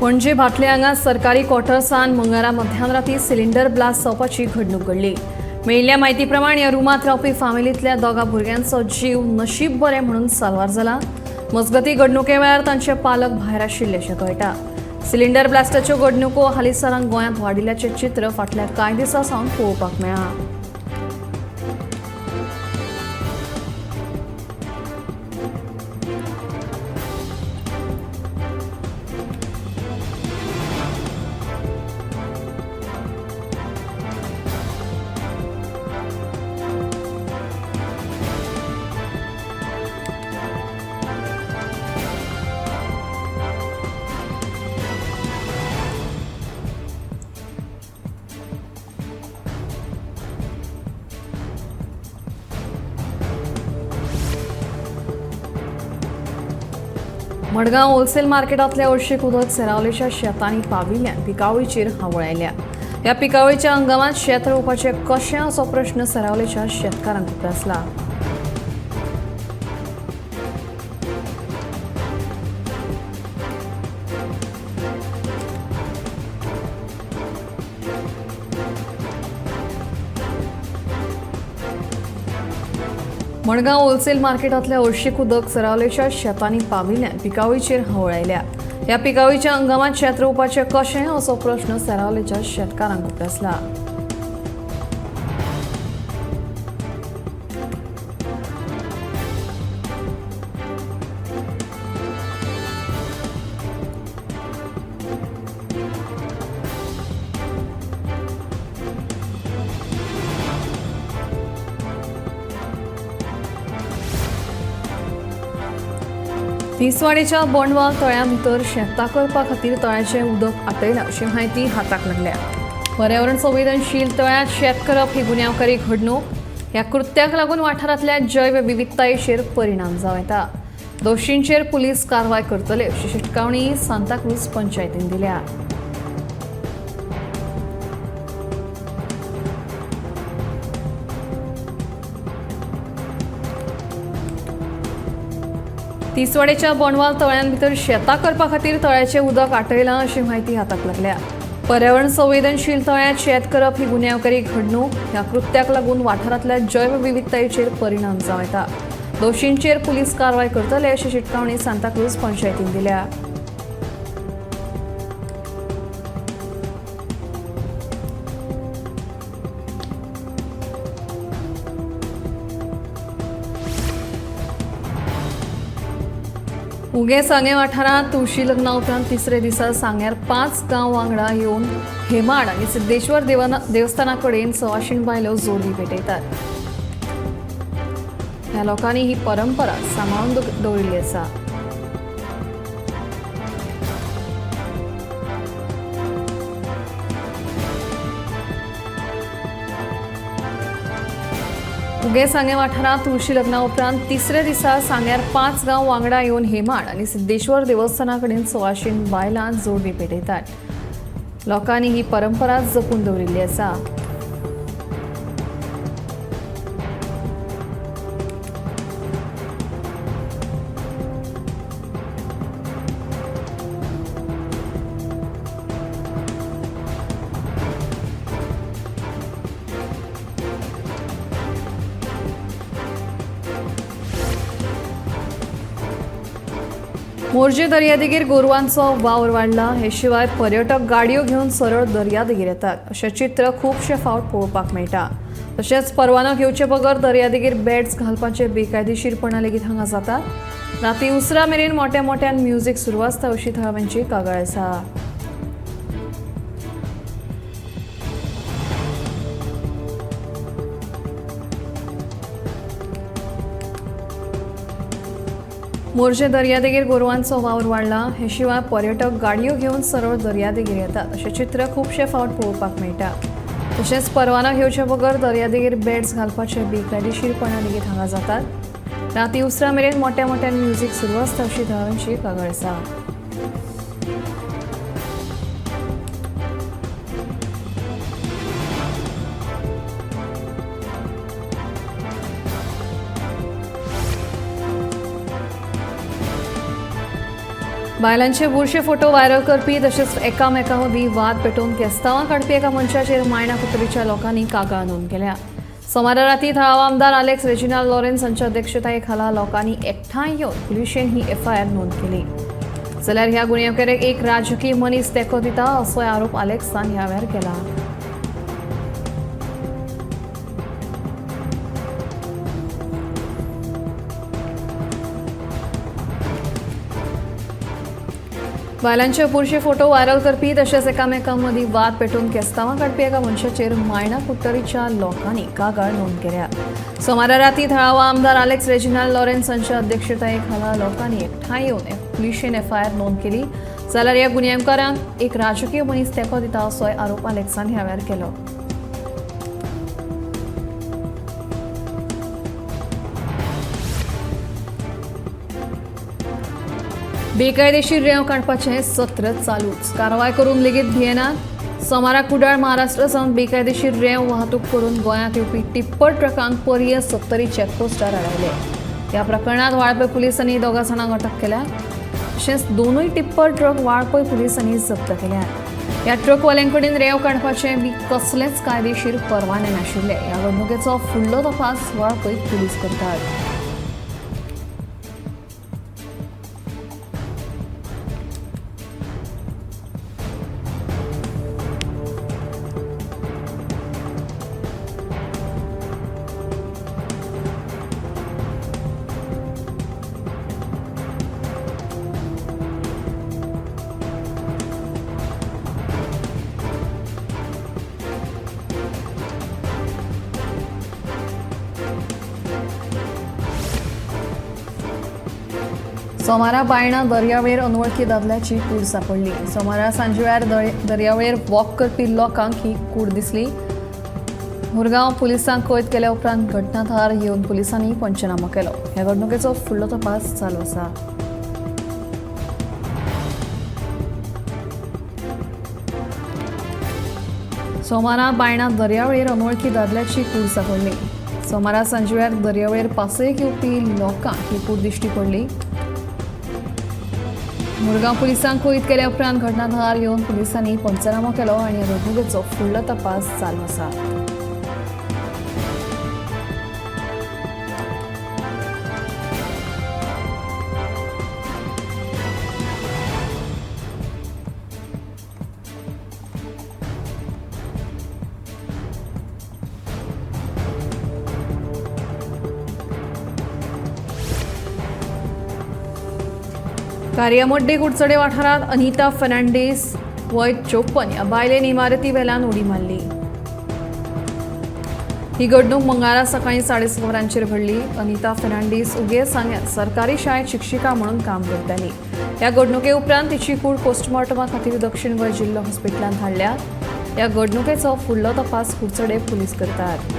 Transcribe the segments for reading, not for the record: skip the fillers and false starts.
पणजे भाटले हांगा सरकारी क्वॉर्टर्सान मंगळारा मध्यराती सिलिंडर ब्लास्ट जावपाची घडणूक घडली। मेळिल्ल्या म्हायती प्रमाण ह्या रूमात रावपी फामिलींतल्या दोगा भुरग्यांचो जीव नशीब बरें म्हणून साल्वार जाला। मजगती घडणुके वेळार तांचे पालक भायर आशिल्लेशें कळटा। सिलिंडर ब्लास्टाच्यो घडणुको हालींसराक गोंयांत वाडिल्ल्याचें चित्र फाटल्या कांय दिसां सावन पळोवपाक मेळ्ळा। मडगांव होलसेल मार्केटांतल्या हळशीक उदक सेरावलेच्या शेतांनी पाविल्ल्यान पिकावळीचेर हावळ आयल्या। ह्या पिकावळीच्या हंगामात शेत रोवपाचें कशें असो प्रश्न सेरावलेच्या शेतकारांक उपरासला। मडगांव होलसेल मार्केटांतल्या हळशीक उदक सेरावलेच्या शेतांनी पाविल्ल्यान पिकावळीचेर हावळ आयल्या। ह्या पिकावळीच्या हंगामात शेत रोवपाचें कशें असो प्रश्न सेरावलेच्या शेतकारांक उपरासला। तिसवाडीच्या बोंडवाल तळ्या भितर शेतां करपा खातीर तळ्याचें उदक आटयलां अशी म्हायती हाताक लागल्या। पर्यावरण संवेदनशील तळ्यांत शेत करप ही गुन्यांवकारी घडणूक। ह्या कृत्याक लागून वाठारांतल्या जैव विविधतायेचेर परिणाम जावं येता। दोशींचेर पुलीस कारवाय करतले अशी शिटकावणी सांताक्रूज पंचायतीन दिल्या। तिसवाडेच्या बोंडवाल तळ्यां भितर शेतां करपा खातीर तळ्याचें उदक आटयलां अशी म्हायती हाताक लागल्या। पर्यावरण संवेदनशील तळ्यांत शेत करप ही गुन्यांवकारी घडणूक। ह्या कृत्याक लागून वाठारांतल्या जैव विविधतायेचेर परिणाम जावं येता। दोशींचेर पुलीस कारवाय करतले अशी शिटकावणी सांताक्रूज पंचायतीन दिल्या। उगे सांगे वाठारांत तुळशी लग्ना उपरांत तिसरे दिसा सांग्यार 5 गांव वांगडा येवन हेमाड आनी सिद्धेश्वर देवस्थाना कडेन सवाशीण बायलो जोडवी पेटयतात। ह्या लोकांनी ही परंपरा सांबाळून दवरिल्ली आसा। उगे सांगे वाठारांत तुळशी लग्ना उपरांत तिसरे दिसा सांग्यार 5 गांव वांगडा येवन हेमाड आनी सिद्धेश्वर देवस्थाना कडेन सवाशीण बायलां जोडवी पेटयतात। लोकांनी ही परंपरा जपून दवरिल्ली आसा। मोर्जे दर्यादेगेर गोरवांचो वावर वाडला। हे शिवाय पर्यटक गाडयो घेवन सरळ दर्यादेगेर येतात अशें चित्र खूबशे फावट पळोवपाक मेळटा। तशेंच परवानो घेवचे बगर दर्यादेगेर बॅड्स घालपाचे बेकायदेशीरपणां लेगीत हांगा जातात। राती उसरा मेरेन मोठ्या मोठ्यान म्युझिक सुरू आसता अशी थळाव्यांची कागाळ आसा। मोर्जे दर्यादेगेर गोरवांचो वावर वाडला। हे शिवाय पर्यटक गाडयो घेवन सरळ दर्यादेगेर येतात अशें चित्र खूबशे फावट पळोवपाक मेळटा। तशेंच परवानो घेवचे बगर दर्यादेगेर बॅड्स घालपाचे बेकायदेशीरपणां लेगीत हांगा जातात। राती उसरा मेरेन मोठ्या मोठ्यान म्युझिक सुरू आसता अशी थळाव्यांची कागाळ आसा। बायलांचे बुरशे फोटो व्हायरल करपी तशेंच एकामेकां मदीं वाद पेटोवन केस्तांवां काडपी एका मनशाचेर मायणा कुट्टरीच्या लोकांनी कागाळ नोंद केल्या. सोमारा राती थळावा आमदार आलेक्स रेजिनाल्ड लॉरेन्स हांच्या अध्यक्षताये खाला लोकांनी एकठांय येवन पुलिशेन ही एफआयआर नोंद केली. जाल्यार ह्या गुन्यांवकाराक एक राजकीय मनीस तेंको दिता असोय आरोप आलेक्सान ह्या वेळार केला. बायलांचे बुरशे फोटो व्हायरल करपी तशेंच एकामेकां मदीं वाद पेटोवन केस्तांवां काडपी एका मनशाचेर मायणा कुट्टरीच्या लोकांनी कागाळ नोंद केल्या. सोमारा राती थळावा आमदार आलेक्स रेजिनाल्ड लॉरेन्स हांच्या अध्यक्षताये खाला लोकांनी एकठांय येवन पुलिशेन एफआयआर नोंद केली. जाल्यार ह्या गुन्यांवकारांक एक राजकीय मनीस तेंको दिता असोय आरोप आलेक्सान ह्या वेळार केलो. बेकायदेशीर रेंव काडपाचें सत्र चालूच. कारवाय करून लेगीत भियेनात. सोमारा कुडाळ महाराष्ट्र सावन बेकायदेशीर रेंव वाहतूक करून गोंयांत येवपी टिप्पर ट्रकांक पर्ये 70 चॅकपोस्टार अडयले. ह्या प्रकरणात वाळपय पुलिसांनी दोगा जाणांक अटक केल्या. तशेंच दोनूय टिप्पर ट्रक वाळपय पुलिसांनी जप्त केल्यात. ह्या ट्रकवाल्यांकडेन रेंव काडपाचें बी कसलेच कायदेशीर परवाने नाशिल्ले. ह्या घडणुकेचो फुडलो तपास वाळपय पुलीस करतात. सोमारा बायणा दर्यावेर अनवळखी दादल्याची कूड सापडली. सोमारा सांजवेळार दर्यावेर वॉक करपी लोकांक ही कूड दिसली. मुरगांव पुलिसांक कळीत केल्या उपरांत घटनाथळार येवन पुलिसांनी पंचनामो केलो. ह्या घडणुकेचो फुडलो तपास चालू आसा. सोमारा बायणा दर्यावेर अनवळखी दादल्याची कूड सापडली. सोमारा सांजवेळार दर्यावेर पासयेक येवपी लोकांक ही कूड दिश्टी पडली. मुरगांव पुलिसांक कळीत केल्या उपरांत घटनाथळार येवन पुलिसांनी पंचनामो केलो आनी ह्या घडणुकेचो फुडलो तपास चालू आसा. कार्यामड्डी कुडचडे वाठारांत अनिता फर्नांडीस वय 54 ह्या बायलेन इमारती वेल्यान उडी मारली. ही घडणूक मंगळारा सकाळी 6:30 वरांचेर घडली. अनिता फर्नांडीस उगे सांग्यार सरकारी शाळेत शिक्षिका म्हणून काम करताली. ह्या घडणुके उपरांत तिची कूड पोस्टमॉर्टमा खातीर दक्षिण गोंय जिल्लो हॉस्पिटलांत हाडल्या. ह्या घडणुकेचो फुडलो तपास कुडचडे पुलीस करतात.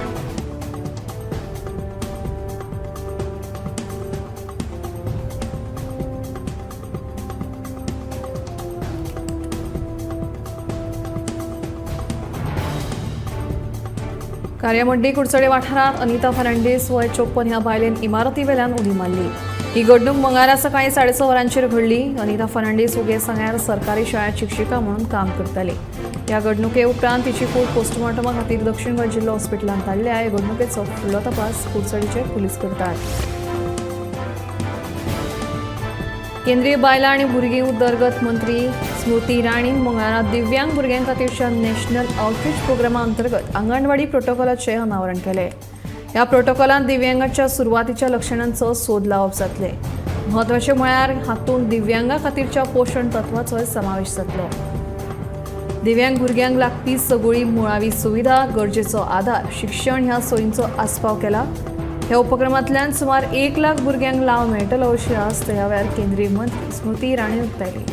कार्यामड्डी कुडचडे वाठारांत अनिता फर्नांडीस वय 54 ह्या बायलेन इमारती वेल्यान उडी मारली. ही घडणूक मंगळारा सकाळी 6:30 वरांचेर घडली. अनिता फर्नांडीस उगे सांग्यार सरकारी शाळेत शिक्षिका म्हणून काम करताली. ह्या घडणुके उपरांत तिची कूड पोस्टमॉर्टमा खातीर दक्षिण गोंय जिल्लो हॉस्पिटलांत हाडल्या. ह्या घडणुकेचो फुडलो तपास कुडचडीचे पुलीस करतात. केंद्रीय बायलां आनी भुरगीं उदरगत मंत्री स्मृती इराणीन मंगळारा दिव्यांग भुरग्यां खातीरच्या नॅशनल आउटरीच प्रोग्रामा अंतर्गत आंगणवाडी प्रोटोकॉलाचें अनावरण केलें. ह्या प्रोटोकॉलांत दिव्यांगाच्या सुरवातीच्या लक्षणांचो सोद लावप जातले. म्हत्वाचें म्हळ्यार हातूंत दिव्यांगां खातीरच्या पोशण तत्वाचोय समावेश जातलो. दिव्यांग भुरग्यांक लागपी सगळी मुळावी सुविधा, गरजेचो आदार, शिक्षण ह्या सोयींचो आस्पाव केला. ह्या उपक्रमांतल्यान सुमार 1 लाख भुरग्यांक लाव मेळटलो अशी आस्त ह्या वेळार केंद्रीय मंत्री स्मृती इराणीन उक्तायली.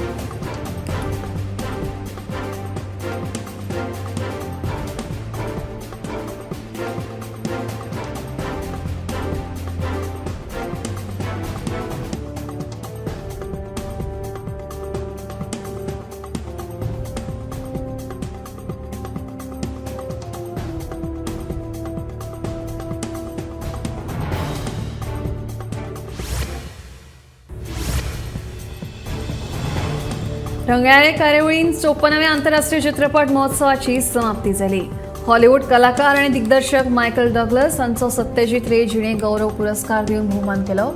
रंगयाळे कार्यावळीन 54व्या आंतरराष्ट्रीय चित्रपट महोत्सवाची समाप्ती झाली. हॉलिवूड कलाकार आणि दिग्दर्शक मायकल डग्लस हांचो सत्यजित रे जिणे गौरव पुरस्कार दिवन भोवमान केलो.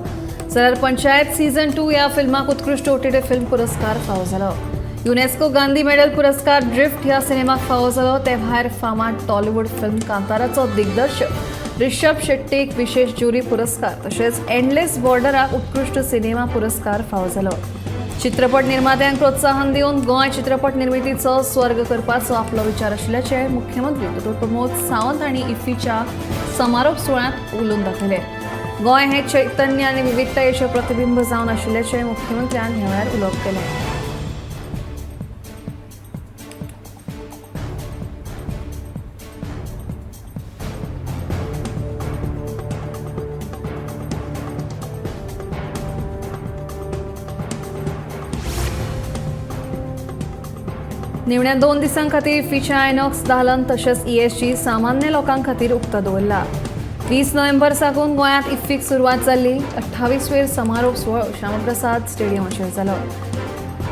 जाल्यार पंचायत सीझन 2 ह्या फिल्माक उत्कृष्ट OTT फिल्म पुरस्कार फावो जालो. युनेस्को गांधी मेडल पुरस्कार ड्रिफ्ट ह्या सिनेमाक फावो जालो. ते भायर फामाद टॉलिवूड फिल्म कांताराचो दिग्दर्शक ऋषभ शेट्टीक विशेष ज्युरी पुरस्कार तशेंच एंडलेस बॉर्डराक उत्कृष्ट सिनेमा पुरस्कार फावो जालो. चित्रपट निर्मात्यांक प्रोत्साहन दिवन गोंय चित्रपट निर्मितीचो स्वर्ग करपाचो आपलो विचार आशिल्ल्याचे मुख्यमंत्री डॉ. प्रमोद सावंत हांणी इफ्फीच्या समारोप सुवाळ्यांत उलोवन दाखयले. गोंय हे चैतन्य आनी विविधतायेचें प्रतिबिंब जावन आशिल्ल्याचे मुख्यमंत्र्यान ह्या वेळार उलोवप केलें. निवण्या 2 दिसां खातीर इफ्फीचें आयनॉक्स दालन तशेंच ESG सामान्य लोकां खातीर उक्तो दवरला. 20 नोव्हेंबर साकून गोंयांत इफ्फीक सुरवात जाल्ली. 28वेर समारोप सुवाळो श्यामप्रसाद स्टेडियमाचेर जालो.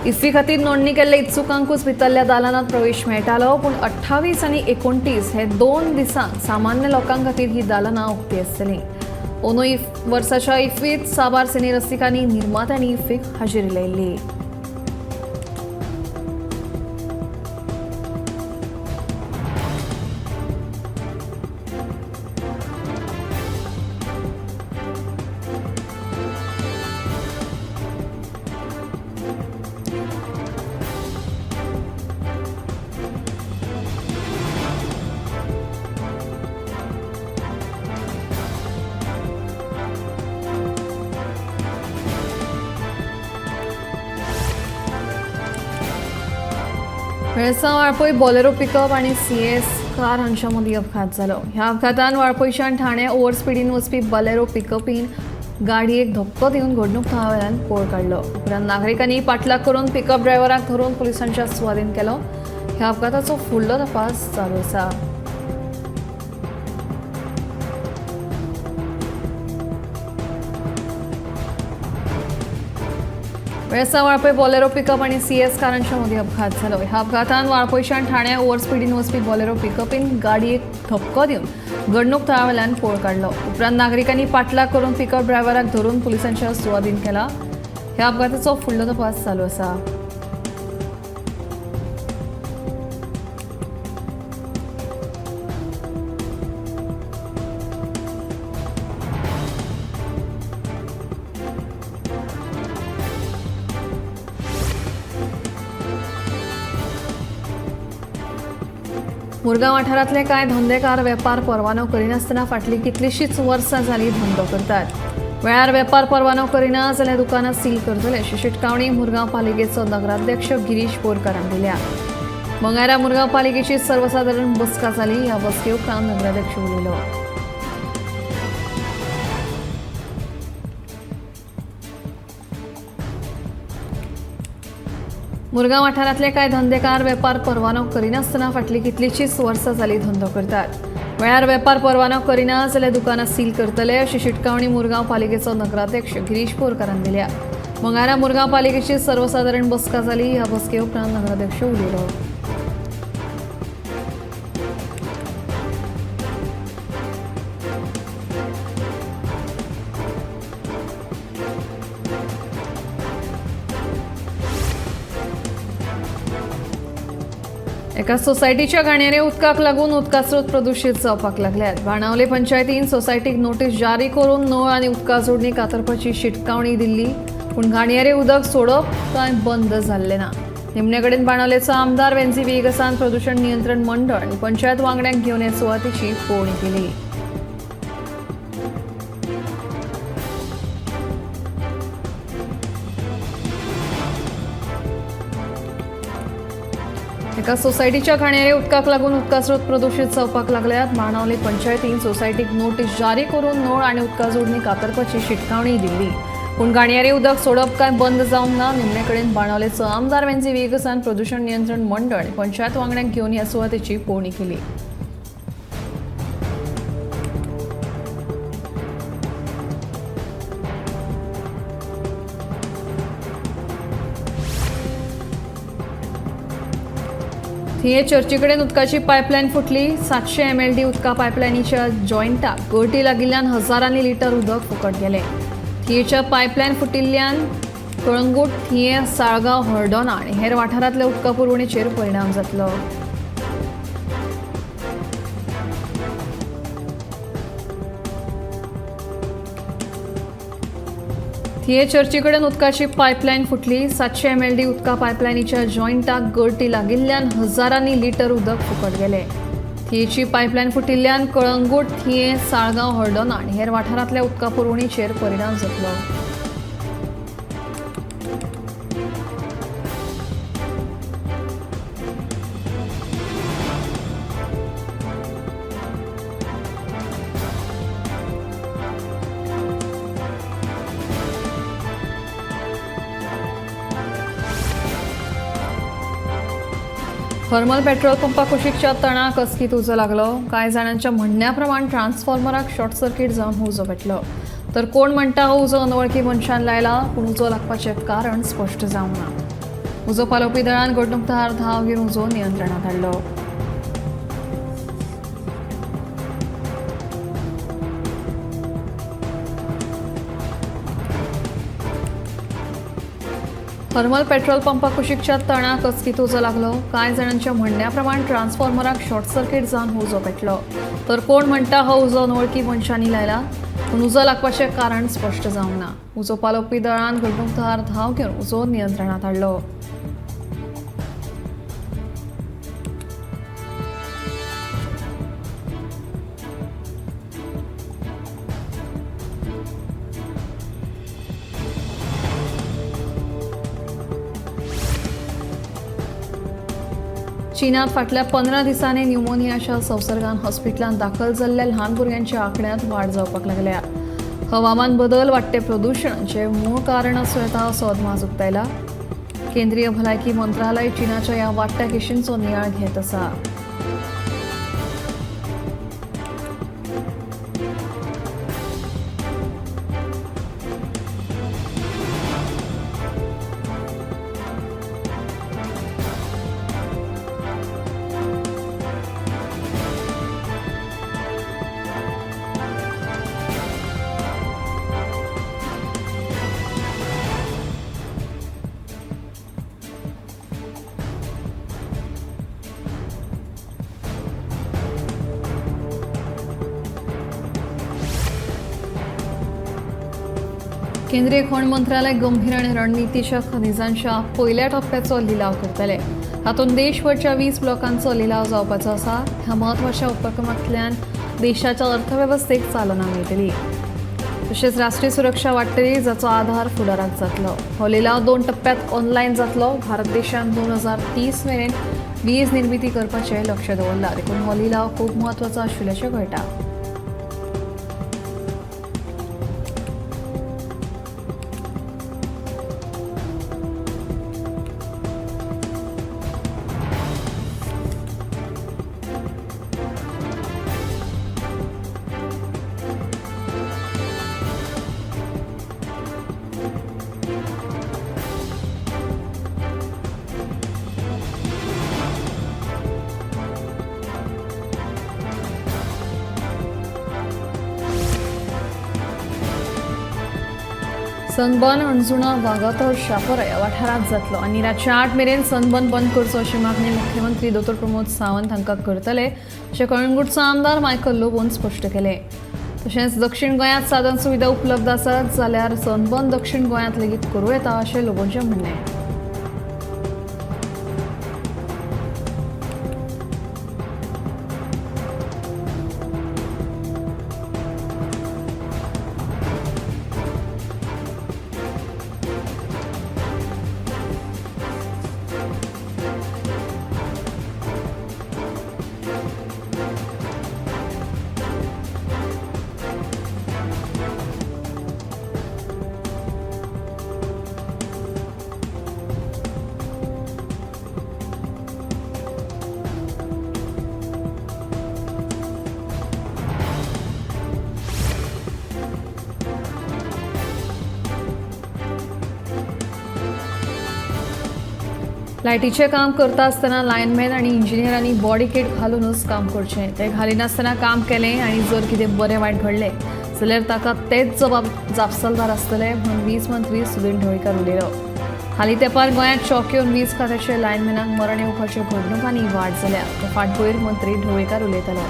इफ्फी खातीर नोंदणी केल्ल्या इत्सुकांकूच भितरल्या दालनांत प्रवेश मेळटालो, पूण 28 आनी 29 हे 2 दिसांक सामान्य लोकां खातीर ही दालनां उक्तीं आसतलीं. अंदू वर्साच्या इफ्फीत साबार सिने रसिकांनी निर्मात्यांनी इफ्फीक हाजेरी लायिल्ली. वेळसांव वाळपय बोलेरो पिकअप आणि CS कार हांच्या मदीं अपघात जालो. ह्या अपघातान वाळपयच्यान ठाणे ओव्हर स्पिडीन वचपी बोलेरो पिकअपीन गाडयेक धक्को दिवन घडणूक थळावेल्यान पळ काडलो. उपरांत नागरिकांनी पाठलाग करून पिकअप ड्रायव्हराक धरून पुलिसांच्या सुवाधीन केलो. ह्या अपघाताचो फुडलो तपास चालू आसा. वेळसांव वाळपय बोलेरो पिकअप आणि CS कारांच्या मदीं अपघात जालो. ह्या अपघातान वाळपयच्यान ठाणे ओव्हर स्पिडीन वचपी बोलेरो पिकअपीन गाडयेक धक्को दिवन घडणूक थळावेल्यान पळ काडलो. उपरांत नागरिकांनी पाठलाग करून पिकअप ड्रायव्हराक धरून पुलिसांच्या सुवाधीन केला. ह्या अपघाताचो फुडलो तपास चालू आसा. मुरगांव वाठारांतले कांय धंदेकार वेपार परवानो करिनासतना फाटलीं कितलींशींच वर्सां जालीं धंदो करतात. वेळार वेपार परवानो करिना जाल्यार दुकानां सील करतले अशी शिटकावणी मुरगांव पालिकेचो नगराध्यक्ष गिरीश बोरकारान दिल्या. मंगळारा मुरगांव पालिकेची सर्वसाधारण बसका जाली. ह्या बसके उपरांत नगराध्यक्ष उलयलो. मुरगांव वाठारांतले कांय धंदेकार वेपार परवानो करिनासतना फाटलीं कितलींशींच वर्सां जालीं धंदो करतात. वेळार वेपार परवानो करिना जाल्यार दुकानां सील करतले अशी शिटकावणी मुरगांव पालिकेचो नगराध्यक्ष गिरीश बोरकारान दिल्या. मंगळारा मुरगांव पालिकेची सर्वसाधारण बसका जाली. ह्या बसके उपरांत नगराध्यक्ष उलयलो. एका सोसायटीच्या गाणेरे उदकाक लागून उदका स्रोत प्रदूषित जावपाक लागल्यात. बाणावले पंचायतीन सोसायटीक नोटीस जारी करून नळ आनी उदका जोडणी कातरपाची शिटकावणी दिल्ली, पूण गाणेरे उदक सोडप कांय बंद जाल्लें ना. निमणे कडेन बाणावलेचो आमदार वेंजी वेगसान प्रदूषण नियंत्रण मंडळ आनी पंचायत वांगड्यांक घेवन हे सुवातेची पळोवणी केली. एका सोसायटीच्या घाणेरे उदकाक लागून उदका स्रोत प्रदूषित जावपाक लागल्यात. बाणावले पंचायतीन सोसायटीक नोटीस जारी करून नळ आनी उदका जोडणी कातरपाची शिटकावणी दिल्ली, पूण गाणेरे उदक सोडप कांय बंद जावंक ना. निमणे कडेन बाणावलेचो आमदार वेंजी वेगसान प्रदूषण नियंत्रण मंडळ आनी पंचायत वांगड्यांक घेवन ह्या सुवातेची पळोवणी केली. थिये चर्चीकडेन उदकाची पायपलायन फुटली. 700 MLD उदका पायपलायनीच्या जॉयंटाक गळटी लागिल्ल्यान हजारांनी लिटर उदक फुकट गेले. थियेच्या पायपलायन फुटिल्ल्यान कळंगूट, थिये, साळगांव, हळदोना आनी हेर वाठारांतल्या उदका पुरवणेचेर परिणाम जातलो. थिये चर्चीकडेन उदकाची पायपलायन फुटली. 700 MLD उदका पायपलायनीच्या जॉयंटाक गळटी लागिल्ल्यान हजारांनी लिटर उदक फुकट गेले. थियेची पायपलायन फुटिल्ल्यान कळंगूट, थिये, साळगांव, हळदोना आनी हेर वाठारांतल्या उदका पुरवणेचेर परिणाम जातलो. थर्मल पेट्रोल पंपा कुशीकच्या तणाक अस्कीत उजो लागलो. कांय जाणांच्या म्हणण्याप्रमाण ट्रान्सफॉर्मराक शॉर्ट सर्किट जावन हो उजो पेटलो. तर कोण म्हणटा हो उजो अनवळखी मनशान लायला, पूण उजो लागपाचें कारण स्पश्ट जावंक ना. उजो पालोवपी दळान घडणुकदार धांव घेवन उजो नियंत्रणात हाडलो. थर्मल पेट्रोल पंपा कुशीकच्या तणाक अस्कीत उजो लागलो. कांय जाणांच्या म्हणण्याप्रमाण ट्रान्सफॉर्मराक शॉर्ट सर्किट जावन हो उजो पेटलो. तर कोण म्हणटा हो उजो अनवळखी मनशांनी लायला, पूण उजो लागपाचें कारण स्पश्ट जावंक ना. उजो पालोवपी दळान घडणुकदार धांव घेवन उजो नियंत्रणात हाडलो. चीनात फाटल्या 15 दिसांनी न्युमोनियाच्या संसर्गान हॉस्पिटलांत दाखल जाल्ल्या ल्हान भुरग्यांच्या आंकड्यांत वाड जावपाक लागल्या. हवामान बदल, वाडटे प्रदूषण हांचें मूळ कारण आसूं येता असो अदमास उक्तायला. केंद्रीय भलायकी मंत्रालय चीनाच्या ह्या वाडट्या केशींचो नियाळ घेत आसा. केंद्रीय खण मंत्रालय गंभीर आणि रणनीतीच्या खनिजांच्या पयल्या टप्प्याचो लिलाव करतले. हातूंत देशभरच्या 20 ब्लॉकांचो लिलाव जावपाचो आसा. ह्या म्हत्वाच्या उपक्रमांतल्यान देशाच्या अर्थवेवस्थेक चालना मेळटली. तशेंच राष्ट्रीय सुरक्षा वाडटली, जाचो आधार फुडाराक जातलो. हो लिलाव 2 टप्प्यांत ऑनलायन जातलो. भारत देशान 2030 मेरेन वीज निर्मिती करपाचें लक्ष दवरला. देखून हो लिलाव खूब म्हत्वाचो आशिल्ल्याचें कळटा. सनबर्न अणजुणा वागातोर शापोरा ह्या वाठारांत जातलो आनी रातचे 8 मेरेन सनबर्न बंद करचो अशी मागणी मुख्यमंत्री दोतोर प्रमोद सावंत हांकां करतले अशें कळंगूटचो आमदार मायकल लोबोन स्पश्ट केलें. तशेंच दक्षिण गोंयांत साधन सुविधा उपलब्ध आसात जाल्यार सनबर्न दक्षिण गोंयांत लेगीत करूं येता अशें लोबोनचें म्हणणें. लायटीचे काम करता आसतना लायनमॅन आणि इंजिनियरांनी बॉडी किट घालूनच काम करचें. ते घालिनासतना काम केलें आनी जर कितें बरें वायट घडलें जाल्यार ताका तेच जापसालदार आसतले म्हणून वीज मंत्री सुदीन ढवळीकर उलयलो. हालीं तेंपार गोंयांत शॉक येवन वीज खात्याचे लायनमॅनांक मरण येवपाच्यो घडणुकांनी वाड जाल्या. ते फाटभुंयेर मंत्री ढवळीकर उलयतालो.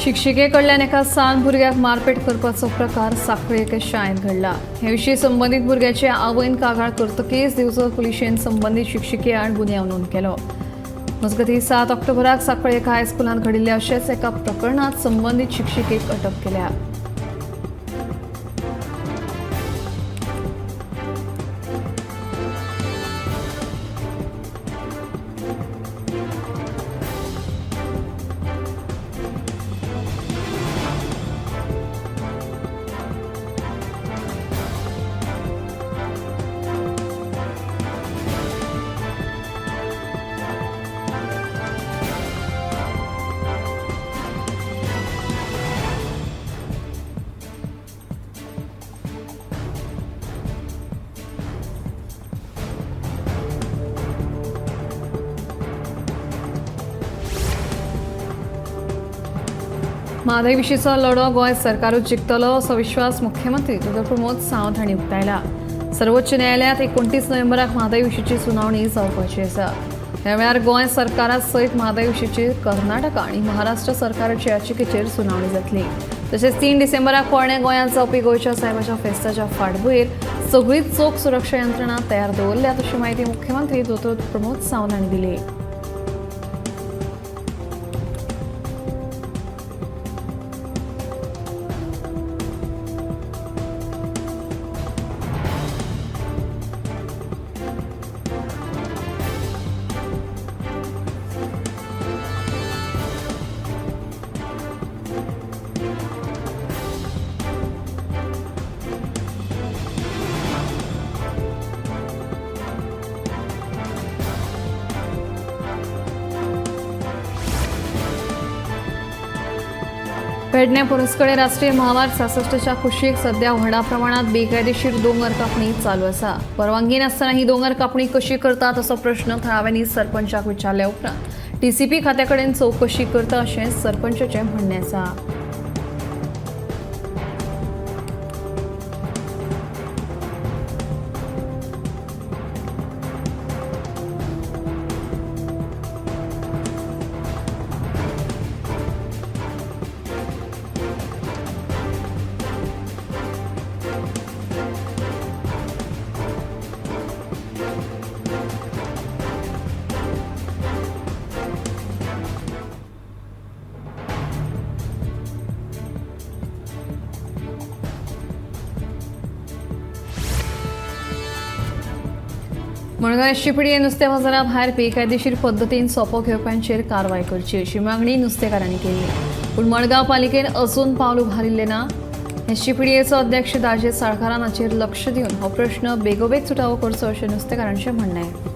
शिक्षिके कडल्यान एका सात भुरग्याक मारपेट करपाचो प्रकार सांखळी एके शाळेंत घडला. हे विशीं संबंदीत भुरग्याचे आवयन कागाळ करतकीच दिवचल पुलिशेन संबंदीत शिक्षिके आड गुन्यांव नोंद केलो. मजगतीं 7 ऑक्टोबराक सांखळी एका हायस्कुलांत घडिल्ले अशेच एका प्रकरणात संबंदीत शिक्षिकेक अटक केल्या. म्हादय विशींचो लढो गोंय सरकारूच जिखतलो असो विश्वास मुख्यमंत्री डॉ. प्रमोद सावंत हांणी उक्तायला. सर्वोच्च न्यायालयांत 29 नोव्हेंबराक म्हादय विशींची सुनावणी जावपाची आसा. ह्या वेळार गोंय सरकारा सयत म्हादय विशींची कर्नाटका आनी महाराष्ट्र सरकाराचे याचिकेचेर सुनावणी जातली. तशेंच 3 डिसेंबराक पोरण्या गोंयांत जावपी गोंयच्या सायबाच्या फेस्ताच्या फाटभुंयेर सगळीच चोख सुरक्षा यंत्रणा तयार दवरल्यात अशी माहिती मुख्यमंत्री डॉ. प्रमोद सावंत हांणी दिली. पेडणे पोरसकडे राष्ट्रीय महामार्ग 66च्या कुशीक सध्या व्हडा प्रमाणात बेकायदेशीर दोंगर कापणी चालू आसा. परवानगी नासतना ही दोंगर कापणी कशी करतात असो प्रश्न थळाव्यांनी सरपंचाक विचारल्या उपरांत टीसीपी खात्या कडेन चौकशी करता अशें सरपंचाचें म्हणणें आसा. मडगांव एसटीपीडीए नुस्तें बाजारा भायर बेकायदेशीर पद्दतीन सोपो घेवप्यांचेर कारवाय करची अशी मागणी नुस्तेकारांनी केली. पूण मडगांव पालिकेन अजून पावल उबारिल्लें ना. एसटीपीडीएचो अध्यक्ष दाजे साळकारान हाचेर लक्ष दिवन हो प्रश्न बेगोबेग सुटावो करचो अशें नुस्तेकारांचें म्हणणें.